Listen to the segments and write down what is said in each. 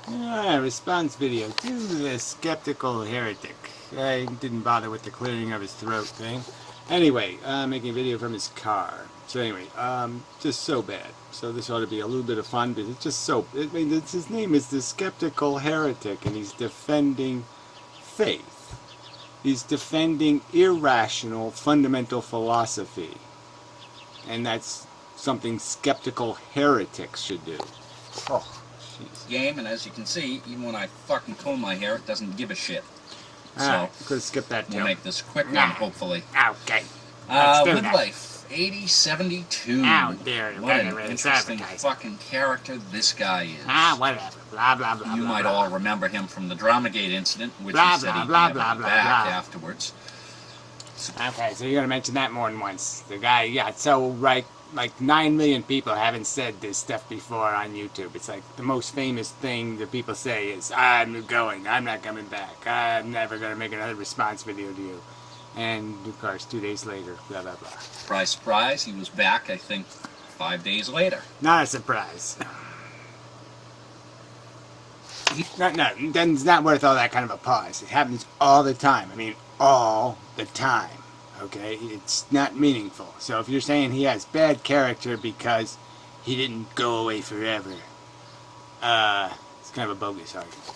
Response video to the skeptical heretic. I didn't bother with the clearing of his throat thing. Anyway, making a video from his car. So anyway, just so bad. So this ought to be a little bit of fun, but it's just so... I mean, his name is the skeptical heretic, and he's defending faith. He's defending irrational, fundamental philosophy. And that's something skeptical heretics should do. Oh, jeez. Game, and as you can see, even when I fucking comb my hair, it doesn't give a shit. So, could skip that too. We'll make this quick one, hopefully. Okay. Let's do that. Midlife, 8072. Out there. What an interesting fucking character this guy is. Whatever. Blah, blah, blah. You blah, might blah. all remember him from the Dramagate incident, which Blah, he said blah, he'd blah, never blah, be blah, back blah. afterwards. Okay, so you're going to mention that more than once. The guy, yeah, so like 9 million people haven't said this stuff before on YouTube. It's like the most famous thing that people say is, I'm going, I'm not coming back, I'm never going to make another response video to you. And, of course, 2 days later, blah, blah, blah. Surprise, surprise, he was back, I think, 5 days later. Not a surprise. No, it's not worth all that kind of a pause. It happens all the time. I mean, all the time. Okay? It's not meaningful. So if you're saying he has bad character because he didn't go away forever, it's kind of a bogus argument.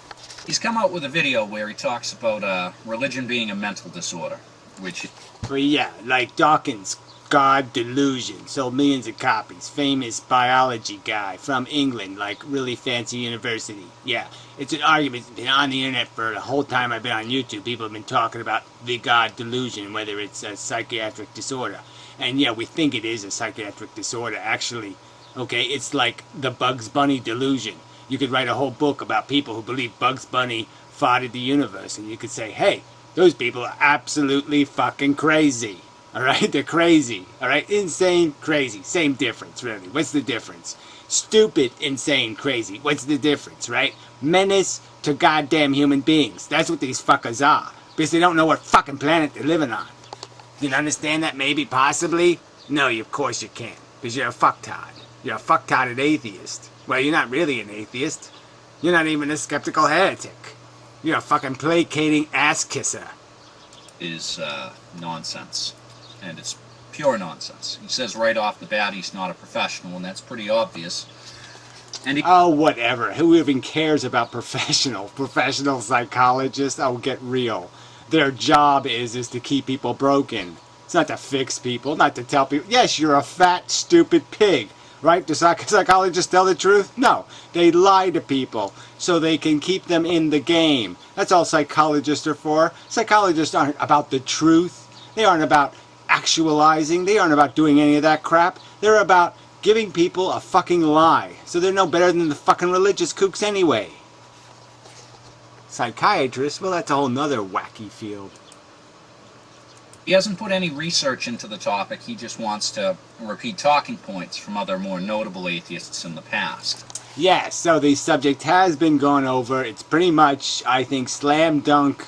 He's come out with a video where he talks about religion being a mental disorder, which... Well, yeah, like Dawkins' God Delusion, sold millions of copies. Famous biology guy from England, like really fancy university. Yeah, it's an argument. It's been on the internet for the whole time I've been on YouTube. People have been talking about the God Delusion, whether it's a psychiatric disorder. And yeah, we think it is a psychiatric disorder, actually. Okay, it's like the Bugs Bunny delusion. You could write a whole book about people who believe Bugs Bunny fathered the universe, and you could say, hey, those people are absolutely fucking crazy. Alright, they're crazy. Alright, insane, crazy. Same difference, really. What's the difference? Stupid, insane, crazy. What's the difference, right? Menace to goddamn human beings. That's what these fuckers are. Because they don't know what fucking planet they're living on. You understand that maybe, possibly? No, of course you can't. Because you're a fucktard. You're a fucktarded atheist. Well, you're not really an atheist. You're not even a skeptical heretic. You're a fucking placating ass kisser. Is nonsense. And it's pure nonsense. He says right off the bat he's not a professional, and that's pretty obvious. And oh, whatever. Who even cares about professional psychologists? Oh, get real. Their job is to keep people broken. It's not to fix people, not to tell people, yes, you're a fat, stupid pig. Right? Do psychologists tell the truth? No. They lie to people so they can keep them in the game. That's all psychologists are for. Psychologists aren't about the truth. They aren't about actualizing. They aren't about doing any of that crap. They're about giving people a fucking lie. So they're no better than the fucking religious kooks anyway. Psychiatrists? Well, that's a whole nother wacky field. He hasn't put any research into the topic. He just wants to repeat talking points from other more notable atheists in the past. Yes, so the subject has been gone over. It's pretty much, I think, slam dunk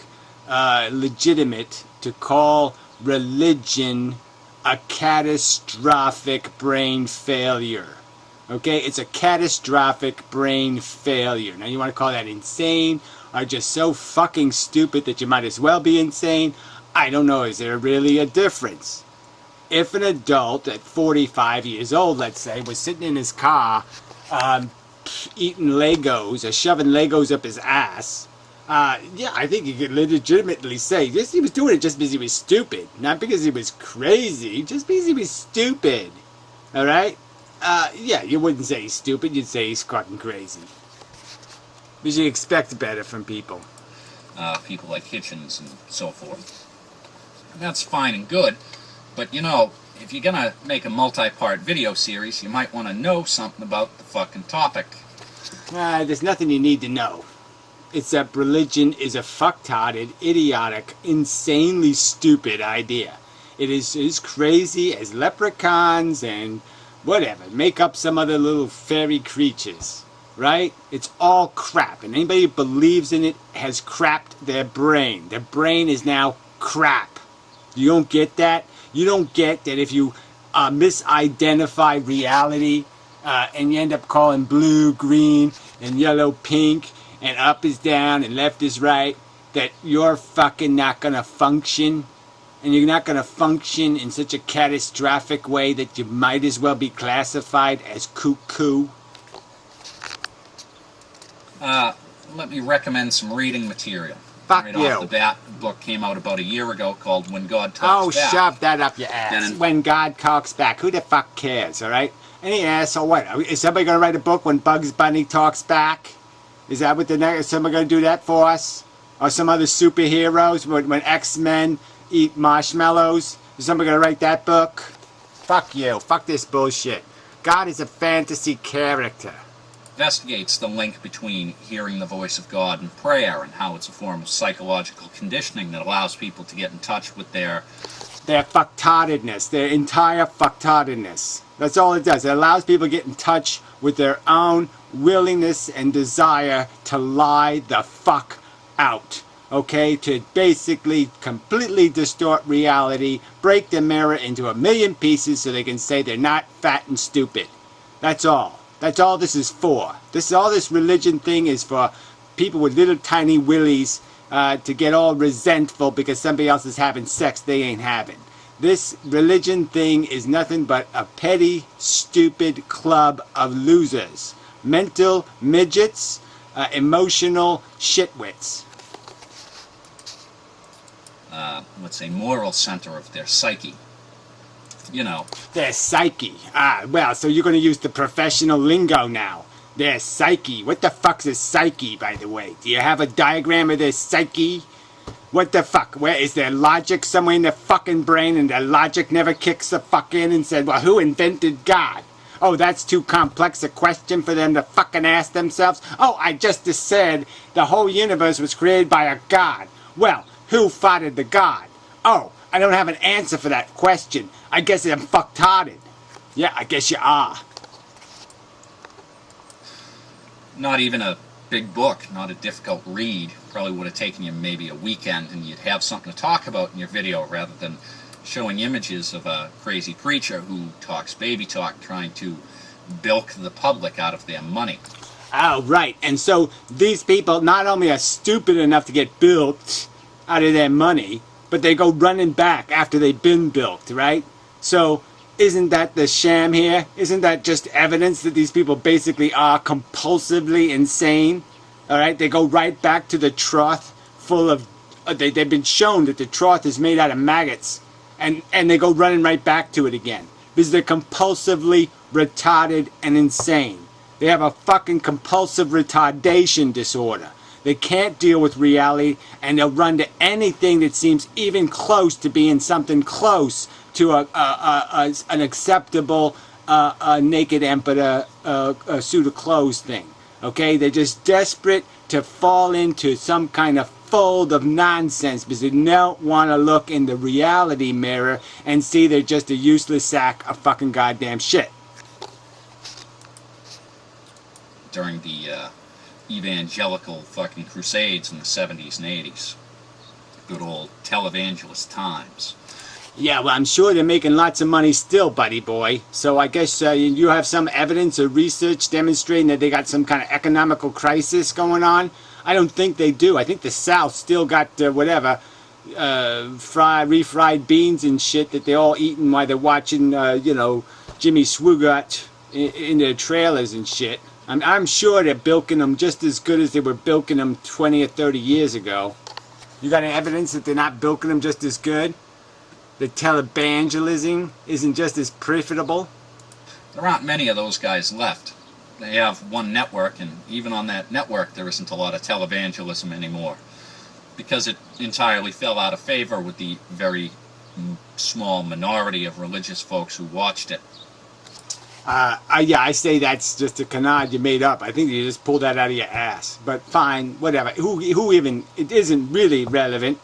legitimate to call religion a catastrophic brain failure. Okay, it's a catastrophic brain failure. Now, you want to call that insane or just so fucking stupid that you might as well be insane? I don't know. Is there really a difference? If an adult at 45 years old, let's say, was sitting in his car eating Legos or shoving Legos up his ass, yeah, I think you could legitimately say he was doing it just because he was stupid. Not because he was crazy, just because he was stupid. Alright? Yeah, you wouldn't say he's stupid, you'd say he's fucking crazy. Because you expect better from people. People like Hitchens and so forth. That's fine and good, but you know, if you're gonna make a multi-part video series, you might want to know something about the fucking topic. There's nothing you need to know. Except religion is a fucktarded, idiotic, insanely stupid idea. It is as crazy as leprechauns and whatever. Make up some other little fairy creatures. Right? It's all crap. And anybody who believes in it has crapped their brain. Their brain is now crap. You don't get that? You don't get that if you misidentify reality and you end up calling blue, green, and yellow, pink, and up is down and left is right, that you're fucking not gonna function, and you're not gonna function in such a catastrophic way that you might as well be classified as cuckoo? Let me recommend some reading material. Fuck right you. Off the bat, a book came out about a year ago called When God Oh, Talks Back. shove that up your ass. Then- When God talks back. Who the fuck cares, alright? Any asshole, what? Is somebody gonna write a book when Bugs Bunny talks back? Is that what is somebody gonna do that for us? Or some other superheroes when X-Men eat marshmallows? Is somebody gonna write that book? Fuck you. Fuck this bullshit. God is a fantasy character. Investigates the link between hearing the voice of God and prayer, and how it's a form of psychological conditioning that allows people to get in touch with their fucktardedness, their entire fucktardedness. That's all it does. It allows people to get in touch with their own willingness and desire to lie the fuck out. Okay? To basically completely distort reality, break the mirror into a million pieces so they can say they're not fat and stupid. That's all. That's all this is for. All this religion thing is for people with little tiny willies to get all resentful because somebody else is having sex they ain't having. This religion thing is nothing but a petty, stupid club of losers. Mental midgets, emotional shitwits. let's say, moral center of their psyche. You know. Their psyche. Ah, well, so you're going to use the professional lingo now. Their psyche. What the fuck's a psyche, by the way? Do you have a diagram of their psyche? What the fuck? Where is there logic somewhere in their fucking brain, and their logic never kicks the fuck in and said, well, who invented God? Oh, that's too complex a question for them to fucking ask themselves? Oh, I just said the whole universe was created by a God. Well, who fathered the God? Oh, I don't have an answer for that question. I guess I'm fucktarded. Yeah, I guess you are. Not even a big book, not a difficult read. Probably would have taken you maybe a weekend, and you'd have something to talk about in your video rather than showing images of a crazy preacher who talks baby talk, trying to bilk the public out of their money. Oh, right. And so these people not only are stupid enough to get bilked out of their money, but they go running back after they've been bilked, right? So isn't that the sham here? Isn't that just evidence that these people basically are compulsively insane? All right, they go right back to the trough full of... they've been shown that the trough is made out of maggots, and they go running right back to it again because they're compulsively retarded and insane. They have a fucking compulsive retardation disorder. They can't deal with reality, and they'll run to anything that seems even close to being something close to an acceptable naked emperor suit of clothes thing. Okay, they're just desperate to fall into some kind of fold of nonsense because they don't want to look in the reality mirror and see they're just a useless sack of fucking goddamn shit. During the evangelical fucking crusades in the 70s and 80s. Good old televangelist times. Yeah, well, I'm sure they're making lots of money still, buddy boy. So I guess you have some evidence or research demonstrating that they got some kind of economical crisis going on. I don't think they do. I think the South still got refried beans and shit that they're all eating while they're watching, Jimmy Swaggart in their trailers and shit. I'm sure they're bilking them just as good as they were bilking them 20 or 30 years ago. You got any evidence that they're not bilking them just as good? The televangelism isn't just as profitable? There aren't many of those guys left. They have one network, and even on that network there isn't a lot of televangelism anymore, because it entirely fell out of favor with the very small minority of religious folks who watched it. Yeah, I say that's just a canard you made up. I think you just pulled that out of your ass. But fine, whatever. Who even... It isn't really relevant.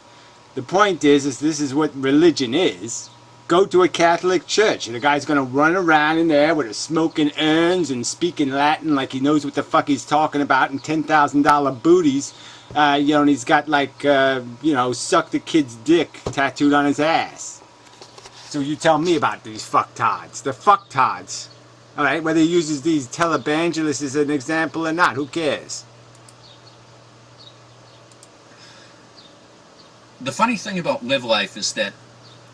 The point is this is what religion is. Go to a Catholic church, and the guy's going to run around in there with a smoking urns and speaking Latin like he knows what the fuck he's talking about, and $10,000 booties. And he's got suck the kid's dick tattooed on his ass. So you tell me about these fucktards. They're fucktards. All right, whether he uses these televangelists as an example or not, who cares? The funny thing about Live Life is that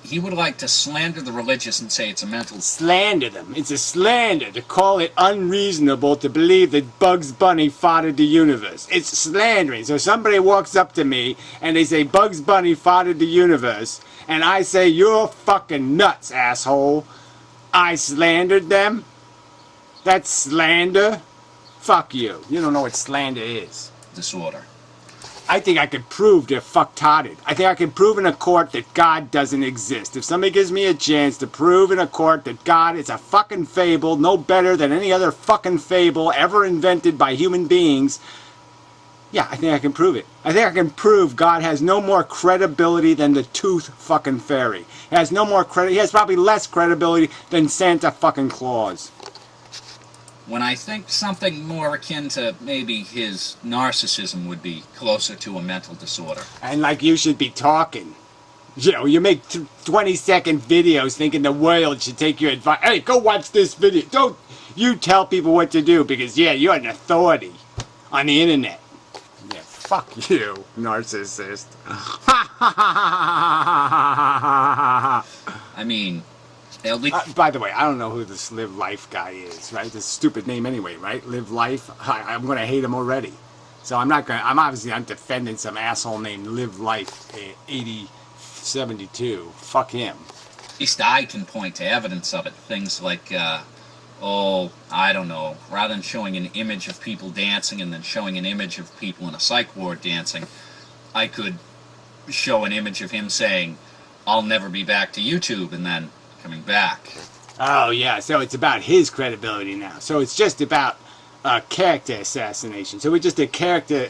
he would like to slander the religious and say it's a mental... Slander them. It's a slander to call it unreasonable to believe that Bugs Bunny fathered the universe. It's slandering. So somebody walks up to me and they say Bugs Bunny fathered the universe, and I say, you're fucking nuts, asshole. I slandered them? That's slander? Fuck you. You don't know what slander is. Disorder. I think I could prove they're fucktarded. I think I can prove in a court that God doesn't exist. If somebody gives me a chance to prove in a court that God is a fucking fable, no better than any other fucking fable ever invented by human beings, yeah, I think I can prove it. I think I can prove God has no more credibility than the tooth fucking fairy. He has no more credit. He has probably less credibility than Santa fucking Claus. When I think something more akin to maybe his narcissism would be closer to a mental disorder. And like you should be talking. You know, you make 20-second videos thinking the world should take your advice. Hey, go watch this video. Don't you tell people what to do because, yeah, you're an authority on the internet. Yeah, fuck you, narcissist. I mean... By the way, I don't know who this Live Life guy is, right? This stupid name anyway, right? Live Life. I'm going to hate him already. So I'm obviously not defending some asshole named Live Life 8072. Fuck him. At least I can point to evidence of it. Things like, I don't know, rather than showing an image of people dancing and then showing an image of people in a psych ward dancing, I could show an image of him saying, I'll never be back to YouTube, and then coming back. Oh, yeah, so it's about his credibility now. So it's just about character assassination. So we just a character,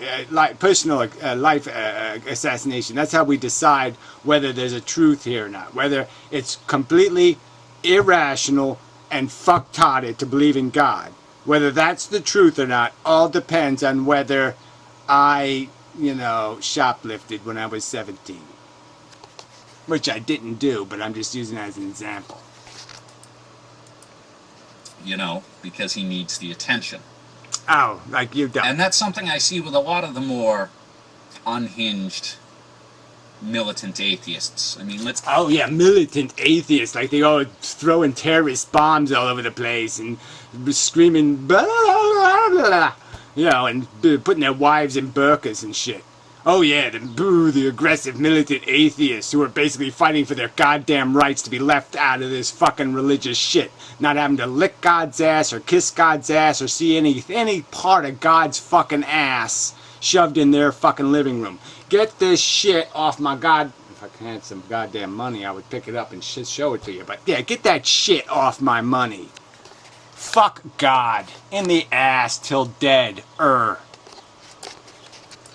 personal life assassination. That's how we decide whether there's a truth here or not. Whether it's completely irrational and fucktarded to believe in God. Whether that's the truth or not all depends on whether I, shoplifted when I was 17. Which I didn't do, but I'm just using it as an example. Because he needs the attention. Oh, like you don't. And that's something I see with a lot of the more unhinged militant atheists. I mean, Oh, yeah, militant atheists. Like they all throwing terrorist bombs all over the place and screaming, blah, blah, blah, blah, and putting their wives in burqas and shit. Oh yeah, the aggressive militant atheists who are basically fighting for their goddamn rights to be left out of this fucking religious shit. Not having to lick God's ass or kiss God's ass or see any part of God's fucking ass shoved in their fucking living room. Get this shit off my god... If I had some goddamn money, I would pick it up and show it to you. But yeah, get that shit off my money. Fuck God. In the ass till dead. Let's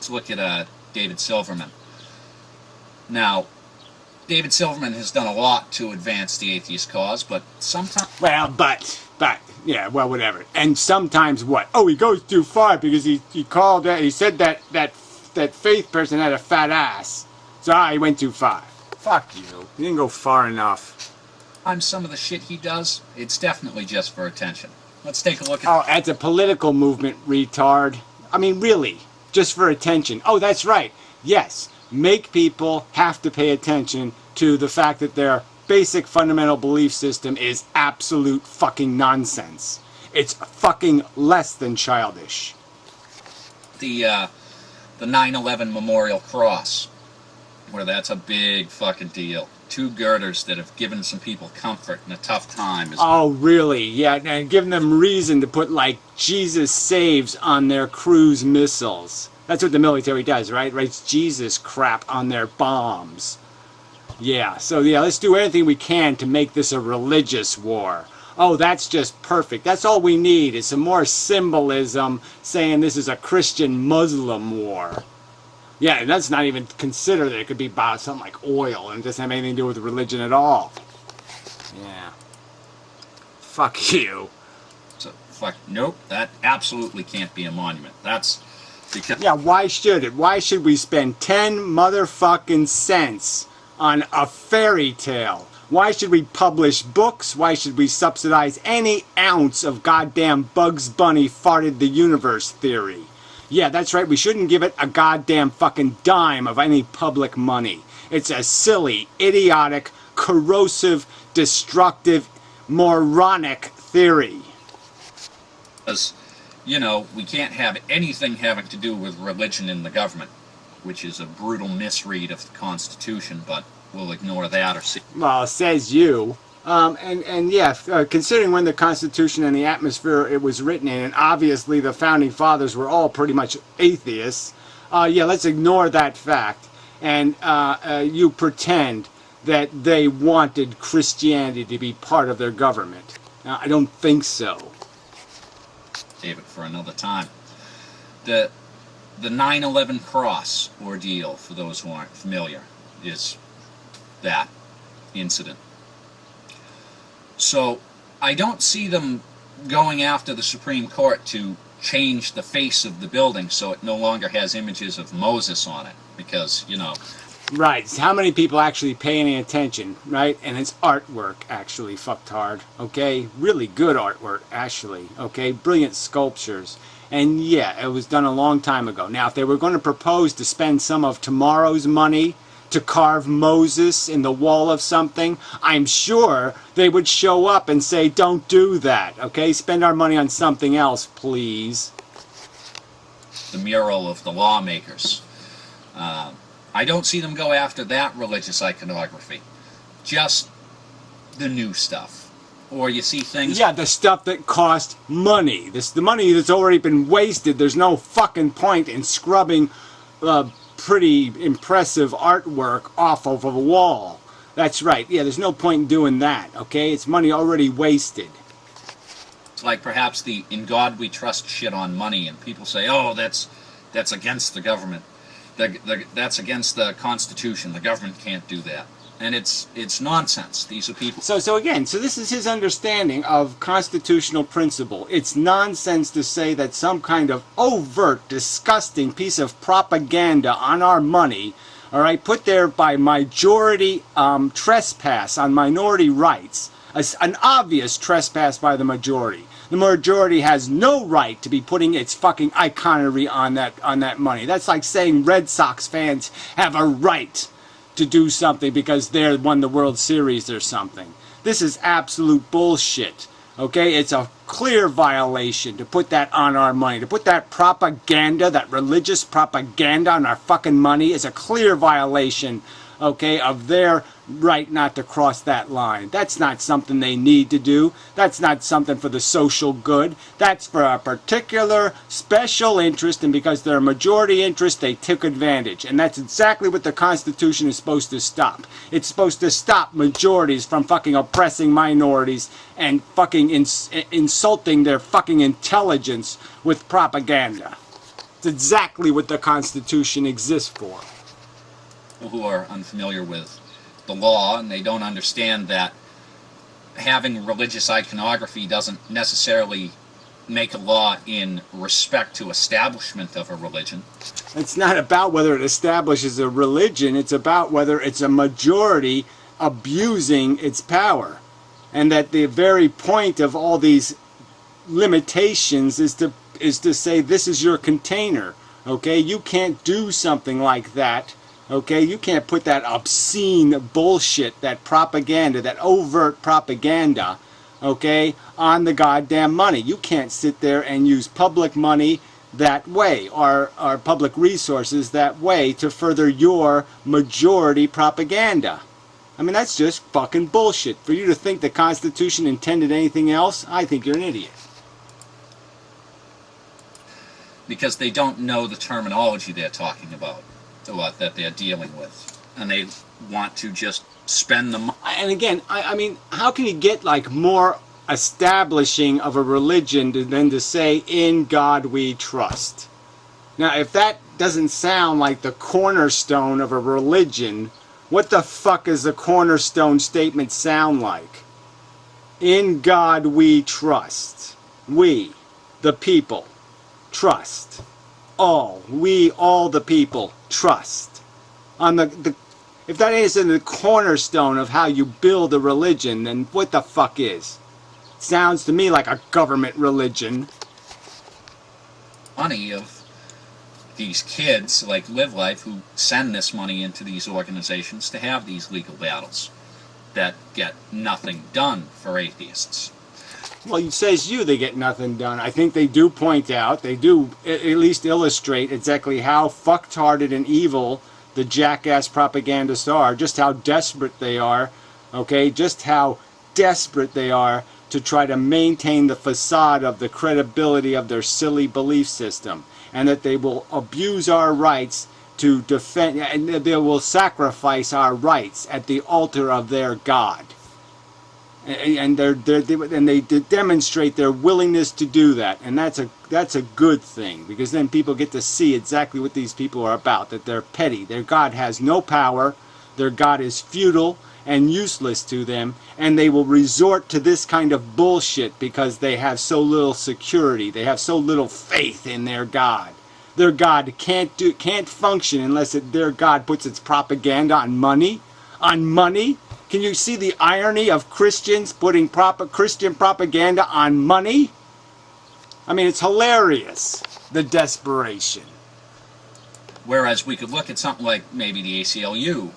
look at David Silverman. Now, David Silverman has done a lot to advance the atheist cause, but sometimes... Well, yeah, well, whatever. And sometimes what? Oh, he goes too far because he said that faith person had a fat ass. So he went too far. Fuck you. He didn't go far enough. Some of the shit he does, it's definitely just for attention. Let's take a look at... Oh, it's a political movement, retard. I mean, really. Just for attention. Oh, that's right. Yes. Make people have to pay attention to the fact that their basic fundamental belief system is absolute fucking nonsense. It's fucking less than childish. The 9/11 Memorial Cross, where that's a big fucking deal. 2 girders that have given some people comfort in a tough time. Oh, really? Yeah, and giving them reason to put, Jesus saves on their cruise missiles. That's what the military does, right? Writes Jesus crap on their bombs. Yeah, so yeah, let's do anything we can to make this a religious war. Oh, that's just perfect. That's all we need is some more symbolism saying this is a Christian-Muslim war. Yeah, and that's not even consider that it could be about something like oil and it doesn't have anything to do with religion at all. Yeah. Fuck you. So, nope, that absolutely can't be a monument. That's because... Yeah, why should it? Why should we spend 10 motherfucking cents on a fairy tale? Why should we publish books? Why should we subsidize any ounce of goddamn Bugs Bunny farted the universe theory? Yeah, that's right, we shouldn't give it a goddamn fucking dime of any public money. It's a silly, idiotic, corrosive, destructive, moronic theory. Because, you know, we can't have anything having to do with religion in the government, which is a brutal misread of the Constitution, but we'll ignore that or see. Well, says you. And yeah, considering when the Constitution and the atmosphere it was written in, and obviously the Founding Fathers were all pretty much atheists, yeah, let's ignore that fact. And you pretend that they wanted Christianity to be part of their government. I don't think so. Save it for another time. The 9/11 cross ordeal, for those who aren't familiar, is that incident. So I don't see them going after the Supreme Court to change the face of the building so it no longer has images of Moses on it, because, you know. Right, how many people actually pay any attention, right? And it's artwork, actually, fucktard, okay? Really good artwork, actually, okay? Brilliant sculptures. And yeah, it was done a long time ago. Now, if they were going to propose to spend some of tomorrow's money to carve Moses in the wall of something, I'm sure they would show up and say, don't do that, okay? Spend our money on something else, please. The mural of the lawmakers. I don't see them go after that religious iconography. Just the new stuff. Or you see things... Yeah, the stuff that cost money. The money that's already been wasted. There's no fucking point in scrubbing pretty impressive artwork off of a wall. That's right. Yeah, there's no point in doing that, okay? It's money already wasted. It's like perhaps the "in God we trust" shit on money, and people say, oh, that's against the government. That's against the Constitution. The government can't do that. And it's nonsense. These are people... So again, so this is his understanding of constitutional principle. It's nonsense to say that some kind of overt, disgusting piece of propaganda on our money, all right, put there by majority trespass on minority rights, an obvious trespass by the majority. The majority has no right to be putting its fucking iconography on that money. That's like saying Red Sox fans have a right to do something because they won the World Series or something. This is absolute bullshit. Okay, it's a clear violation to put that on our money. To put that propaganda, that religious propaganda on our fucking money is a clear violation, okay, of their right not to cross that line. That's not something they need to do. That's not something for the social good. That's for a particular special interest, and because they're a majority interest, they took advantage. And that's exactly what the Constitution is supposed to stop. It's supposed to stop majorities from fucking oppressing minorities and fucking insulting their fucking intelligence with propaganda. It's exactly what the Constitution exists for. Who are unfamiliar with the law, and they don't understand that having religious iconography doesn't necessarily make a law in respect to establishment of a religion. It's not about whether it establishes a religion, it's about whether it's a majority abusing its power. And that the very point of all these limitations is to say this is your container, okay? You can't do something like that. Okay, you can't put that obscene bullshit, that propaganda, that overt propaganda, okay, on the goddamn money. You can't sit there and use public money that way, or public resources that way, to further your majority propaganda. I mean, that's just fucking bullshit. For you to think the Constitution intended anything else, I think you're an idiot. Because they don't know the terminology they're talking about. That they're dealing with, and they want to just spend the money. And again, I mean, how can you get like more establishing of a religion than to say, in God we trust? Now, if that doesn't sound like the cornerstone of a religion, what the fuck does the cornerstone statement sound like? In God we trust. We, the people, trust. All the people trust. On if that isn't the cornerstone of how you build a religion, then what the fuck is? Sounds to me like a government religion. Money of these kids like Live Life who send this money into these organizations to have these legal battles that get nothing done for atheists. Well, it says they get nothing done. I think they do point out, they do at least illustrate exactly how fucktarded and evil the jackass propagandists are, just how desperate they are, okay, just how desperate they are to try to maintain the facade of the credibility of their silly belief system, and that they will abuse our rights to defend, and they will sacrifice our rights at the altar of their God. And they demonstrate their willingness to do that, and that's a good thing, because then people get to see exactly what these people are about, that they're petty, their God has no power, their God is futile and useless to them, and they will resort to this kind of bullshit because they have so little security, they have so little faith in their God. Their God can't function unless their God puts its propaganda on money. On money? Can you see the irony of Christians putting Christian propaganda on money? I mean, it's hilarious, the desperation. Whereas we could look at something like maybe the ACLU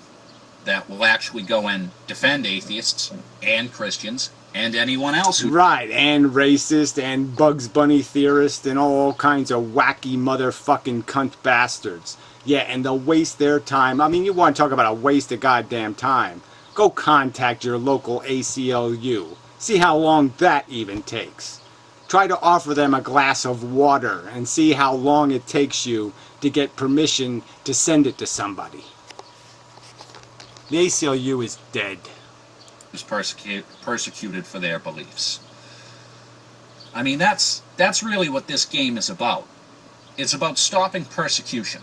that will actually go and defend atheists and Christians and anyone else who... Right, and racist and Bugs Bunny theorists and all kinds of wacky motherfucking cunt bastards. Yeah, and they'll waste their time. I mean, you want to talk about a waste of goddamn time. Go contact your local ACLU. See how long that even takes. Try to offer them a glass of water and see how long it takes you to get permission to send it to somebody. The ACLU is dead. ...was persecuted for their beliefs. I mean, that's really what this game is about. It's about stopping persecution.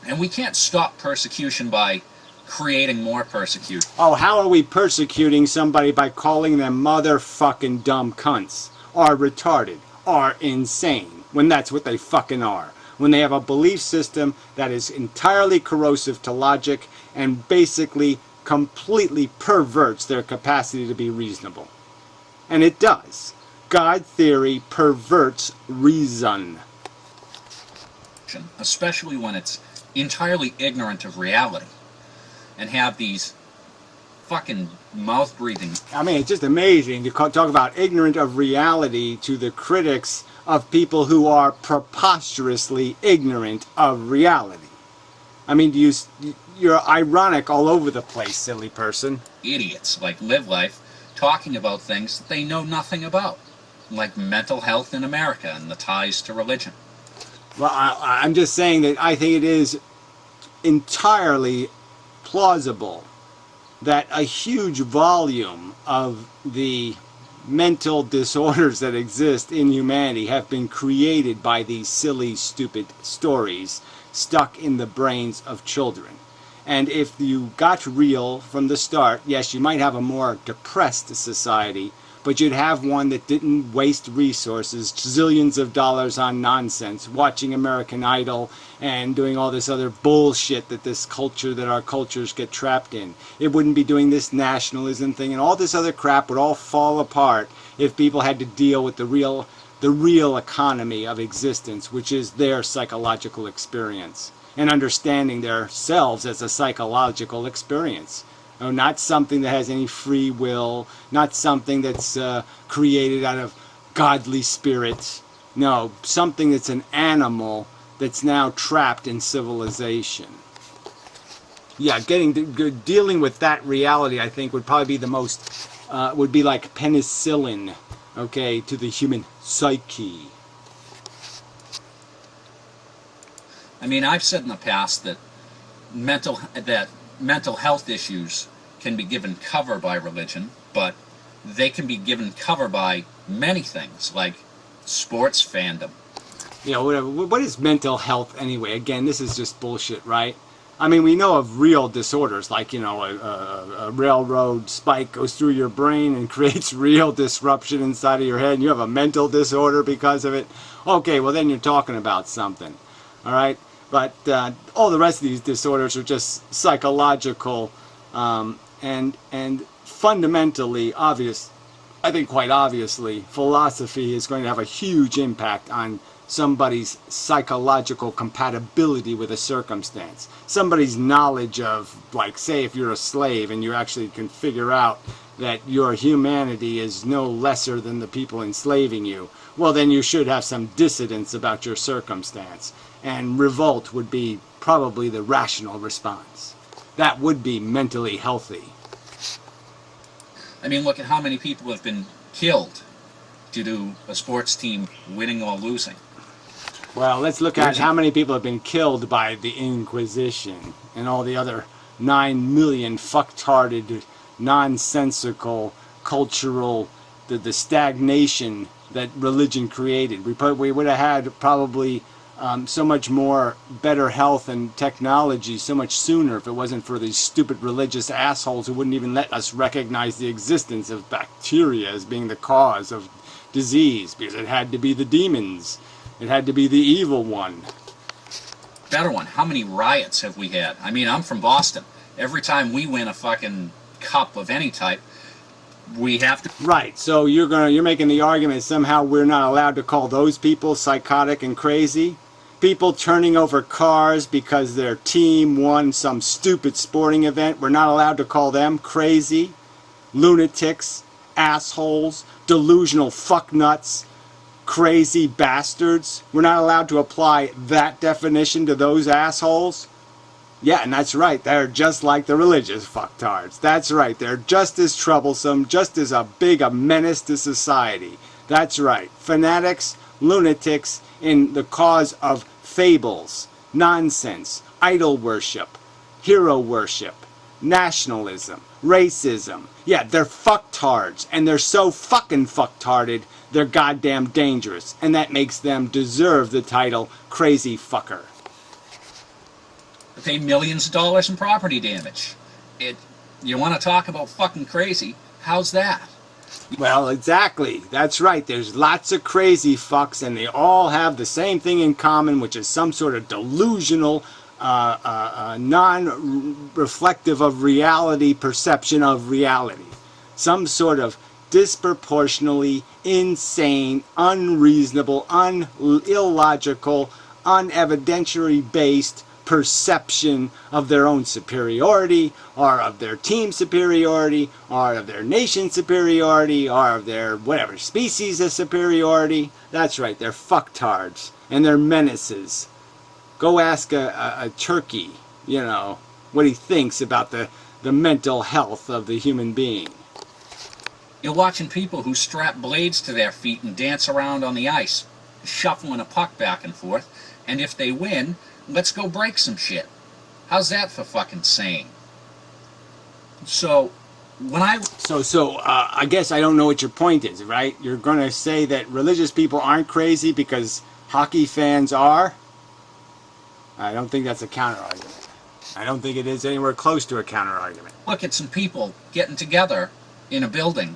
And we can't stop persecution by creating more persecution. Oh, how are we persecuting somebody by calling them motherfucking dumb cunts, or retarded, or insane, when that's what they fucking are? When they have a belief system that is entirely corrosive to logic and basically completely perverts their capacity to be reasonable. And it does. God theory perverts reason. Especially when it's entirely ignorant of reality and have these fucking mouth-breathing... I mean, it's just amazing to talk about ignorant of reality to the critics of people who are preposterously ignorant of reality. I mean, you're ironic all over the place, silly person. Idiots like Live Life talking about things that they know nothing about, like mental health in America and the ties to religion. Well, I'm just saying that I think it is entirely plausible that a huge volume of the mental disorders that exist in humanity have been created by these silly, stupid stories stuck in the brains of children. And if you got real from the start, yes, you might have a more depressed society, but you'd have one that didn't waste resources, zillions of dollars on nonsense, watching American Idol and doing all this other bullshit that this culture, that our cultures get trapped in. It wouldn't be doing this nationalism thing, and all this other crap would all fall apart if people had to deal with the real economy of existence, which is their psychological experience, and understanding themselves as a psychological experience. Oh, not something that has any free will, not something that's created out of godly spirits. No, something that's an animal that's now trapped in civilization. Yeah, dealing with that reality, I think, would probably be the most, would be like penicillin, okay, to the human psyche. I mean, I've said in the past that mental health issues can be given cover by religion, but they can be given cover by many things, like sports fandom. You know, whatever. What is mental health anyway? Again, this is just bullshit, right? I mean, we know of real disorders, like, you know, a railroad spike goes through your brain and creates real disruption inside of your head, and you have a mental disorder because of it. Okay, well, then you're talking about something, all right? But all the rest of these disorders are just psychological and fundamentally obvious. I think quite obviously, philosophy is going to have a huge impact on somebody's psychological compatibility with a circumstance. Somebody's knowledge of, like, say if you're a slave and you actually can figure out that your humanity is no lesser than the people enslaving you, well, then you should have some dissidence about your circumstance. And revolt would be probably the rational response. That would be mentally healthy. I mean, look at how many people have been killed due to a sports team winning or losing. Well, let's look at how many people have been killed by the Inquisition and all the other 9 million fucktarded, nonsensical, cultural, the stagnation that religion created. We would have had probably so much more better health and technology so much sooner if it wasn't for these stupid religious assholes who wouldn't even let us recognize the existence of bacteria as being the cause of disease, because it had to be the demons. It had to be the evil one. Better one. How many riots have we had? I mean, I'm from Boston. Every time we win a fucking cup of any type, we have to... Right, so you're making the argument somehow we're not allowed to call those people psychotic and crazy? People turning over cars because their team won some stupid sporting event, we're not allowed to call them crazy? Lunatics, assholes, delusional fucknuts, crazy bastards? We're not allowed to apply that definition to those assholes? Yeah, and that's right, they're just like the religious fucktards. That's right, they're just as troublesome, just as big a menace to society. That's right, fanatics, lunatics in the cause of fables, nonsense, idol worship, hero worship, nationalism, racism. Yeah, they're fucktards, and they're so fucking fucktarded, they're goddamn dangerous, and that makes them deserve the title crazy fucker. Pay millions of dollars in property damage. You want to talk about fucking crazy? How's that? Well, exactly. That's right. There's lots of crazy fucks, and they all have the same thing in common, which is some sort of delusional, non-reflective of reality perception of reality. Some sort of disproportionately insane, unreasonable, illogical, unevidentiary-based perception of their own superiority, or of their team superiority, or of their nation superiority, or of their whatever species of superiority. That's right, they're fucktards, and they're menaces. Go ask a turkey, what he thinks about the mental health of the human being. You're watching people who strap blades to their feet and dance around on the ice, shuffling a puck back and forth, and if they win, let's go break some shit. How's that for fucking sane? So, when I... I guess I don't know what your point is, right? You're going to say that religious people aren't crazy because hockey fans are? I don't think that's a counter-argument. I don't think it is anywhere close to a counter-argument. Look at some people getting together in a building,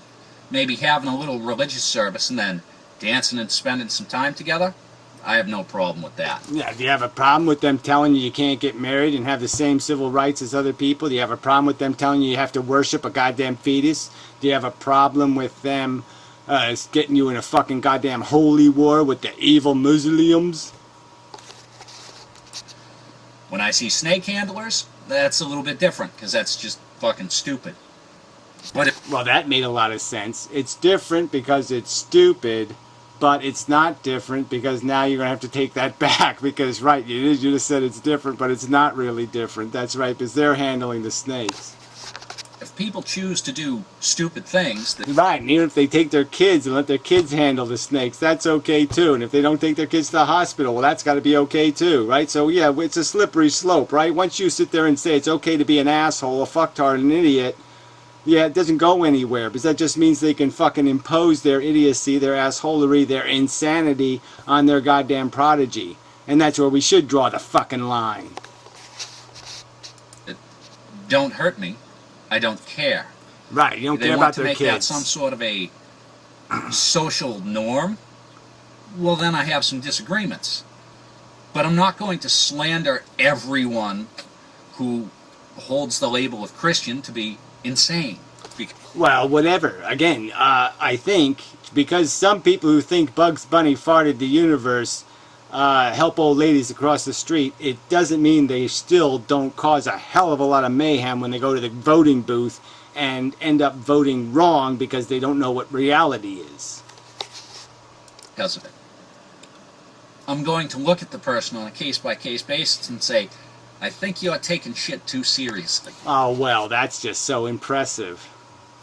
maybe having a little religious service, and then dancing and spending some time together. I have no problem with that. Yeah, do you have a problem with them telling you can't get married and have the same civil rights as other people? Do you have a problem with them telling you have to worship a goddamn fetus? Do you have a problem with them getting you in a fucking goddamn holy war with the evil Muslims? When I see snake handlers, that's a little bit different, because that's just fucking stupid. But well, that made a lot of sense. It's different because it's stupid, but it's not different because now you're going to have to take that back because, right, you just said it's different, but it's not really different. That's right, because they're handling the snakes. If people choose to do stupid things... Right, and even if they take their kids and let their kids handle the snakes, that's okay too. And if they don't take their kids to the hospital, well, that's got to be okay too, right? So, yeah, it's a slippery slope, right? Once you sit there and say it's okay to be an asshole, a fucktard, an idiot... Yeah, it doesn't go anywhere, because that just means they can fucking impose their idiocy, their assholery, their insanity on their goddamn prodigy. And that's where we should draw the fucking line. Don't hurt me. I don't care. Right, you don't care about their kids. They want to make that some sort of a social norm. Well, then I have some disagreements. But I'm not going to slander everyone who holds the label of Christian to be insane. Well, whatever. Again, I think because some people who think Bugs Bunny farted the universe help old ladies across the street, it doesn't mean they still don't cause a hell of a lot of mayhem when they go to the voting booth and end up voting wrong because they don't know what reality is. Because of it. I'm going to look at the person on a case-by-case basis and say, I think you're taking shit too seriously. Oh, well, that's just so impressive.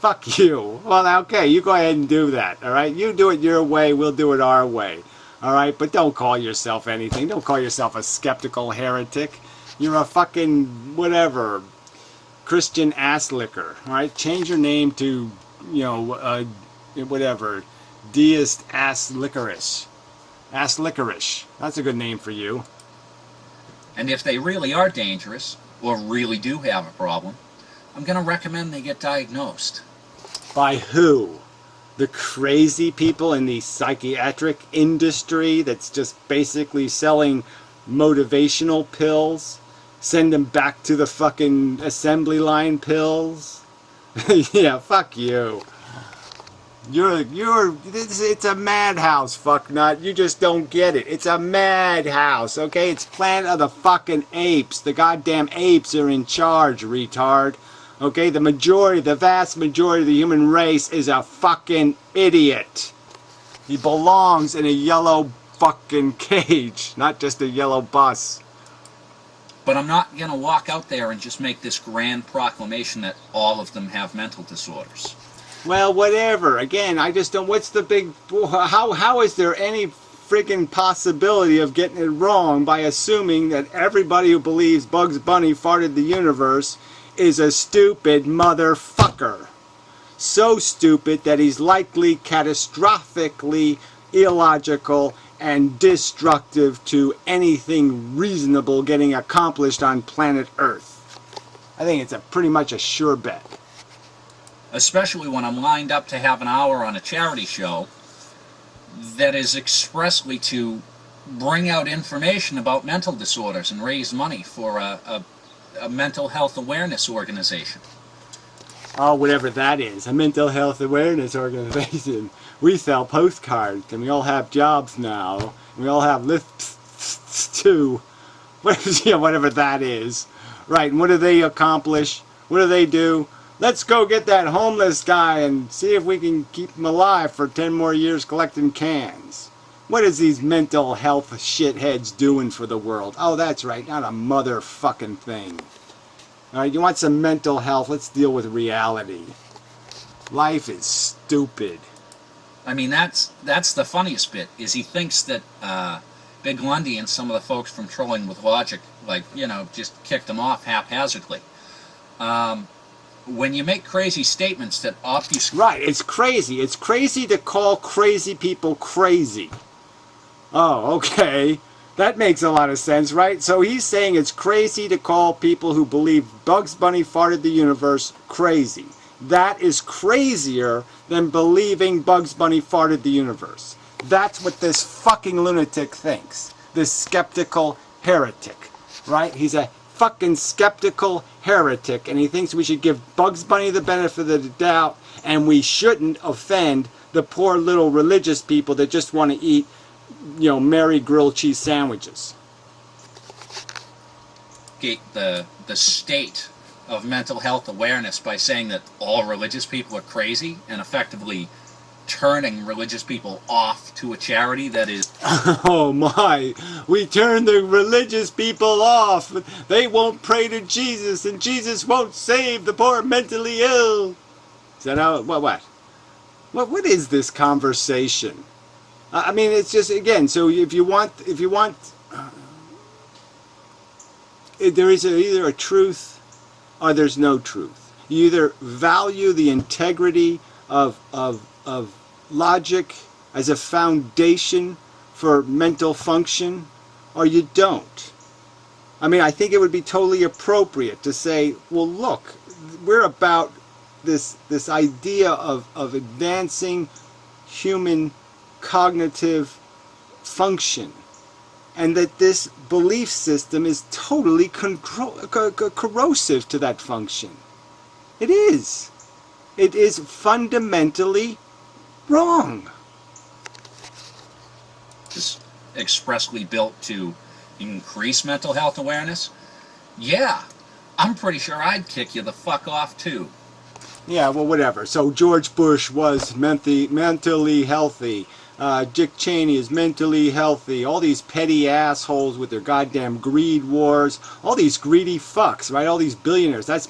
Fuck you. Well, okay, you go ahead and do that, all right? You do it your way, we'll do it our way, all right? But don't call yourself anything. Don't call yourself a skeptical heretic. You're a fucking, whatever, Christian ass licker, all right? Change your name to, you know, whatever, deist ass licorice. Ass licorice. That's a good name for you. And if they really are dangerous, or really do have a problem, I'm going to recommend they get diagnosed. By who? The crazy people in the psychiatric industry that's just basically selling motivational pills? Send them back to the fucking assembly line pills? Yeah, fuck you. It's a madhouse, fucknut. You just don't get it. It's a madhouse, okay? It's Planet of the fucking Apes. The goddamn apes are in charge, retard. Okay, the vast majority of the human race is a fucking idiot. He belongs in a yellow fucking cage, not just a yellow bus. But I'm not going to walk out there and just make this grand proclamation that all of them have mental disorders. Well, whatever. Again, I just don't... What's the big... How is there any friggin' possibility of getting it wrong by assuming that everybody who believes Bugs Bunny farted the universe is a stupid motherfucker? So stupid that he's likely catastrophically illogical and destructive to anything reasonable getting accomplished on planet Earth. I think it's pretty much a sure bet. Especially when I'm lined up to have an hour on a charity show that is expressly to bring out information about mental disorders and raise money for a mental health awareness organization. Oh, whatever that is, a mental health awareness organization. We sell postcards, and we all have jobs now. And we all have lists too. Whatever that is. Right, and what do they accomplish? What do they do? Let's go get that homeless guy and see if we can keep him alive for 10 more years collecting cans. What is these mental health shitheads doing for the world? Oh, that's right, not a motherfucking thing. Alright, you want some mental health? Let's deal with reality. Life is stupid. I mean, that's the funniest bit, is he thinks that Big Lundy and some of the folks from Trolling with Logic, like, you know, just kicked him off haphazardly. When you make crazy statements that obfuscate... Right, it's crazy. It's crazy to call crazy people crazy. Oh, okay. That makes a lot of sense, right? So he's saying it's crazy to call people who believe Bugs Bunny farted the universe crazy. That is crazier than believing Bugs Bunny farted the universe. That's what this fucking lunatic thinks. This skeptical heretic, right? He's a fucking skeptical heretic, and he thinks we should give Bugs Bunny the benefit of the doubt, and we shouldn't offend the poor little religious people that just want to eat, you know, Mary grilled cheese sandwiches. The state of mental health awareness by saying that all religious people are crazy and effectively turning religious people off to a charity that is... Oh my, we turn the religious people off. They won't pray to Jesus, and Jesus won't save the poor mentally ill. Is that how, what is this conversation? I mean, it's just, again, so if you want, there is either a truth or there's no truth. You either value the integrity of logic as a foundation for mental function, or you don't. I mean, I think it would be totally appropriate to say, well, look, we're about this idea of advancing human cognitive function, and that this belief system is totally corrosive to that function. It is. It is fundamentally wrong. expressly built to increase mental health awareness, yeah, I'm pretty sure I'd kick you the fuck off too. Yeah, well, whatever. So George Bush was mentally healthy. Dick Cheney is mentally healthy. All these petty assholes with their goddamn greed wars. All these greedy fucks, right? All these billionaires. That's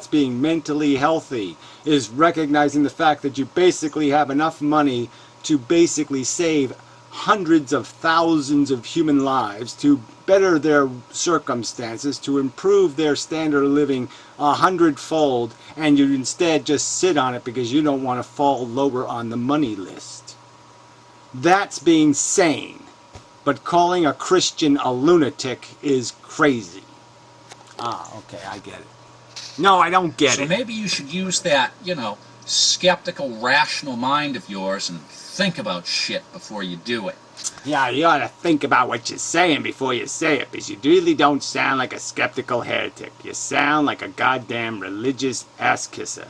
being mentally healthy. Is recognizing the fact that you basically have enough money to basically save hundreds of thousands of human lives, to better their circumstances, to improve their standard of living 100-fold, and you instead just sit on it because you don't want to fall lower on the money list. That's being sane. But calling a Christian a lunatic is crazy. Ah, okay, I get it. No, I don't get So it. maybe you should use that, skeptical, rational mind of yours and think about shit before you do it. Yeah, you ought to think about what you're saying before you say it, because you really don't sound like a skeptical heretic. You sound like a goddamn religious ass-kisser.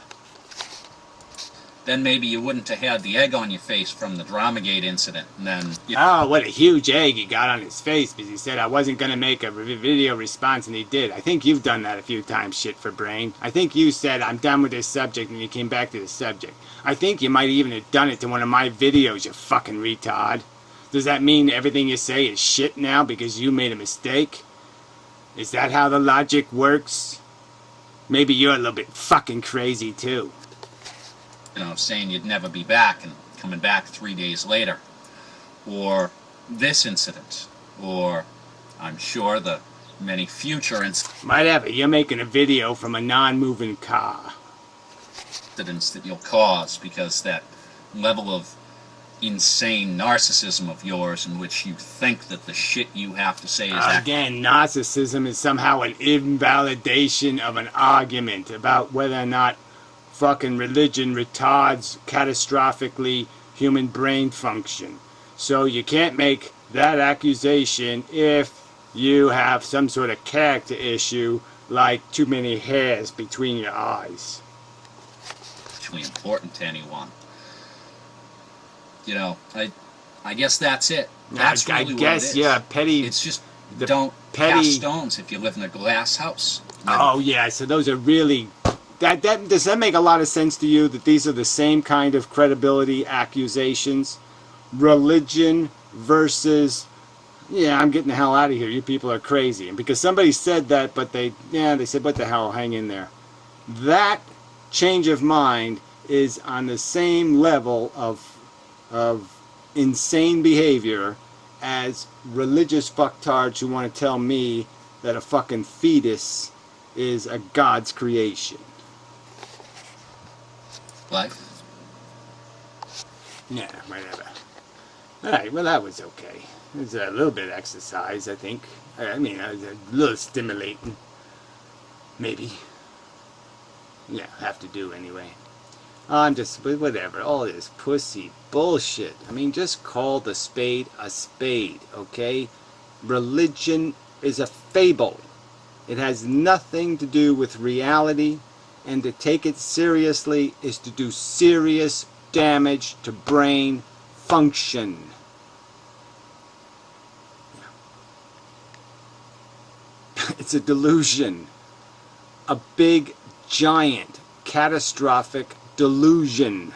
Then maybe you wouldn't have had the egg on your face from the Dramagate incident, and then... Oh, what a huge egg he got on his face because he said I wasn't going to make a video response, and he did. I think you've done that a few times, shit for brain. I think you said, I'm done with this subject, and you came back to the subject. I think you might even have done it to one of my videos, you fucking retard. Does that mean everything you say is shit now because you made a mistake? Is that how the logic works? Maybe you're a little bit fucking crazy, too. Saying you'd never be back and coming back 3 days later. Or this incident. Or, I'm sure, the many future Whatever, you're making a video from a non-moving car. incidents that you'll cause because that level of insane narcissism of yours in which you think that the shit you have to say is Again, narcissism is somehow an invalidation of an argument about whether or not fucking religion retards catastrophically human brain function. So you can't make that accusation if you have some sort of character issue like too many hairs between your eyes. actually important to anyone. I guess that's it. That's I really guess, what it is. yeah, petty. It's just the don't petty- cast stones if you live in a glass house. Oh yeah, so those are really does that make a lot of sense to you that these are the same kind of credibility accusations? Religion versus I'm getting the hell out of here. You people are crazy. And because somebody said that, but they said what the hell, hang in there. That change of mind is on the same level of insane behavior as religious fucktards who want to tell me that a fucking fetus is a God's creation. Life. Yeah, whatever. Alright, well that was okay. It was a little bit of exercise, I think. I mean, it was a little stimulating. Maybe. Yeah, have to do anyway. I'm just, whatever, all this pussy bullshit. I mean, just call the spade a spade, okay? Religion is a fable. It has nothing to do with reality, and to take it seriously is to do serious damage to brain function. It's a delusion. A big, giant, catastrophic delusion.